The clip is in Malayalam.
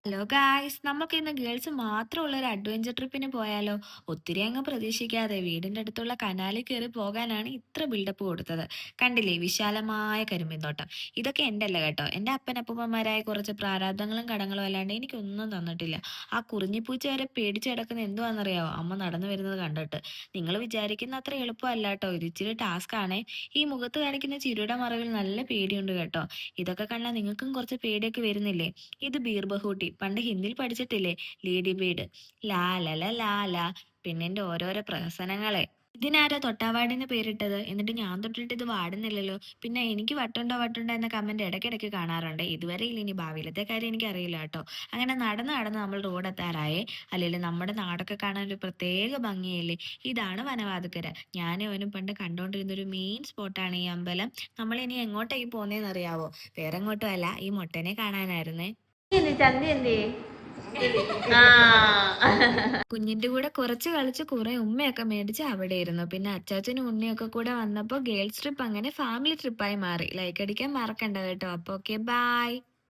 ഹലോ ഗായ്സ്, നമുക്ക് ഇന്ന് ഗേൾസ് മാത്രമുള്ള ഒരു അഡ്വഞ്ചർ ട്രിപ്പിന് പോയാലോ? ഒത്തിരി അങ്ങ് പ്രതീക്ഷിക്കാതെ വീടിന്റെ അടുത്തുള്ള കനാലിൽ കയറി പോകാനാണ് ഇത്ര ബിൽഡപ്പ് കൊടുത്തത്. കണ്ടില്ലേ വിശാലമായ കരിമ്പിൻതോട്ടം. ഇതൊക്കെ എൻ്റെ അല്ല കേട്ടോ, എൻ്റെ അപ്പനപ്പൂപ്പന്മാരായ കുറച്ച് പ്രാരാബ്ദങ്ങളും കടങ്ങളും അല്ലാണ്ട് എനിക്കൊന്നും തന്നിട്ടില്ല. ആ കുറിഞ്ഞിപ്പൂച്ച വരെ പേടിച്ച് കിടക്കുന്ന എന്തുവാണെന്നറിയാവോ അമ്മ നടന്നു വരുന്നത് കണ്ടിട്ട്. നിങ്ങൾ വിചാരിക്കുന്ന അത്ര എളുപ്പമല്ല കേട്ടോ, ഇത് ഇച്ചിരി ടാസ്ക് ആണേ. ഈ മുഖത്ത് കാണിക്കുന്ന ചിരിയുടെ മറവിൽ നല്ല പേടിയുണ്ട് കേട്ടോ. ഇതൊക്കെ കണ്ടാൽ നിങ്ങൾക്കും കുറച്ച് പേടിയൊക്കെ വരുന്നില്ലേ? ഇത് ബീർബഹൂട്ടി. പണ്ട് ഹിന്ദിയിൽ പഠിച്ചിട്ടില്ലേ? Lady bird. ലാ ലല ലാ ലാ. പെണ്ണിന്റെ ഓരോരോ പ്രഹസനങ്ങളെ. ഇതിനാരാ തൊട്ടാവാടിന്ന് പേരിട്ടത്? എന്നിട്ട് ഞാൻ തൊട്ടിട്ട് ഇത് വാടുന്നില്ലല്ലോ. പിന്നെ എനിക്ക് വട്ടുണ്ടോ വട്ടുണ്ടോ എന്ന കമന്റ് ഇടയ്ക്കിടയ്ക്ക് കാണാറുണ്ട്. ഇതുവരെ ഇല്ല, ഇനി ഭാവിയിലത്തെ കാര്യം എനിക്ക് അറിയില്ല കേട്ടോ. അങ്ങനെ നടന്ന് നടന്ന് നമ്മൾ റോഡ് എത്താറായേ. അല്ലെങ്കിൽ നമ്മുടെ നാടൊക്കെ കാണാൻ ഒരു പ്രത്യേക ഭംഗിയല്ലേ. ഇതാണ് വനവാതുക്കര. ഞാനും അവനും പണ്ട് കണ്ടോണ്ടിരുന്ന ഒരു മെയിൻ സ്പോട്ടാണ് ഈ അമ്പലം. നമ്മൾ ഇനി എങ്ങോട്ടേക്ക് പോകുന്നതെന്ന് അറിയാവോ? വേറെ എങ്ങോട്ടും അല്ല, ഈ മൊട്ടനെ കാണാനായിരുന്നേ. ചന്തി എന്തി ആ കുഞ്ഞിന്റെ കൂടെ കുറച്ച് കളിച്ച് കുറെ ഉമ്മയൊക്കെ മേടിച്ച് അവിടെ ഇരുന്നു. പിന്നെ അച്ചാച്ചനും ഉണ്ണിയൊക്കെ കൂടെ വന്നപ്പോൾ ഗേൾസ് ട്രിപ്പ് അങ്ങനെ ഫാമിലി ട്രിപ്പായി മാറി. ലൈക്ക് അടിക്കാൻ മറക്കണ്ട കേട്ടോ. അപ്പൊ ഓക്കെ, ബൈ.